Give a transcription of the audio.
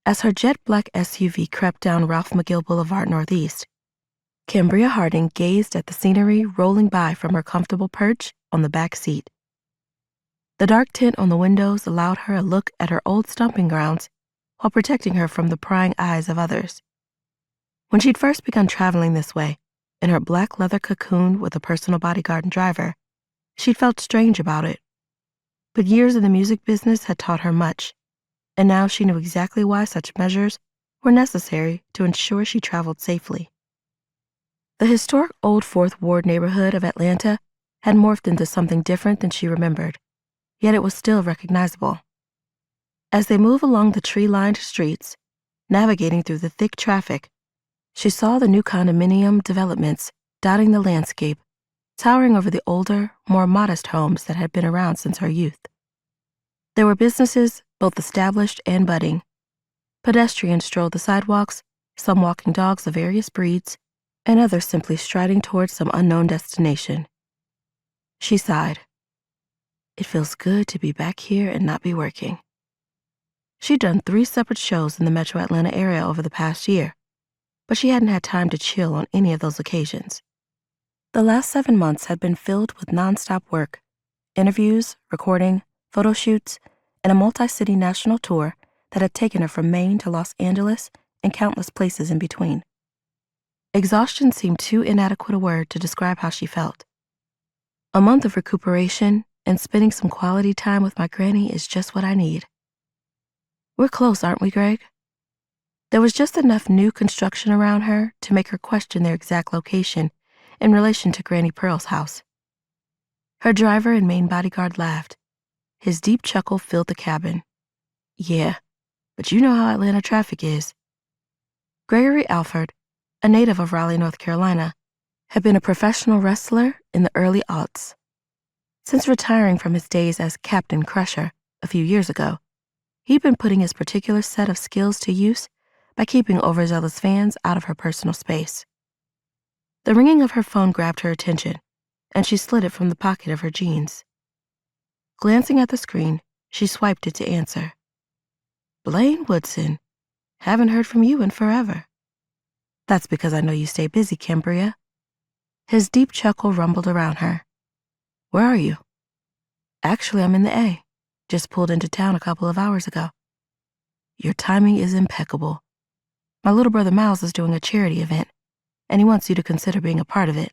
As her jet-black SUV crept down Ralph McGill Boulevard Northeast, Cambria Harding gazed at the scenery rolling by from her comfortable perch on the back seat. The dark tint on the windows allowed her a look at her old stomping grounds while protecting her from the prying eyes of others. When she'd first begun traveling this way, in her black leather cocoon with a personal bodyguard and driver, she'd felt strange about it. But years in the music business had taught her much, and now she knew exactly why such measures were necessary to ensure she traveled safely. The historic Old Fourth Ward neighborhood of Atlanta had morphed into something different than she remembered, yet it was still recognizable. As they moved along the tree-lined streets, navigating through the thick traffic, she saw the new condominium developments dotting the landscape, towering over the older, more modest homes that had been around since her youth. There were businesses, both established and budding. Pedestrians strolled the sidewalks, some walking dogs of various breeds, and others simply striding towards some unknown destination. She sighed. It feels good to be back here and not be working. She'd done 3 separate shows in the metro Atlanta area over the past year, but she hadn't had time to chill on any of those occasions. The last 7 months had been filled with nonstop work, interviews, recording, photo shoots, and a multi-city national tour that had taken her from Maine to Los Angeles and countless places in between. Exhaustion seemed too inadequate a word to describe how she felt. A month of recuperation and spending some quality time with my granny is just what I need. We're close, aren't we, Greg? There was just enough new construction around her to make her question their exact location in relation to Granny Pearl's house. Her driver and main bodyguard laughed. His deep chuckle filled the cabin. Yeah, but you know how Atlanta traffic is. Gregory Alford, a native of Raleigh, North Carolina, had been a professional wrestler in the early aughts. Since retiring from his days as Captain Crusher a few years ago, he'd been putting his particular set of skills to use by keeping overzealous fans out of her personal space. The ringing of her phone grabbed her attention, and she slid it from the pocket of her jeans. Glancing at the screen, she swiped it to answer. Blaine Woodson, haven't heard from you in forever. That's because I know you stay busy, Cambria. His deep chuckle rumbled around her. Where are you? Actually, I'm in the A. Just pulled into town a couple of hours ago. Your timing is impeccable. My little brother Miles is doing a charity event, and he wants you to consider being a part of it.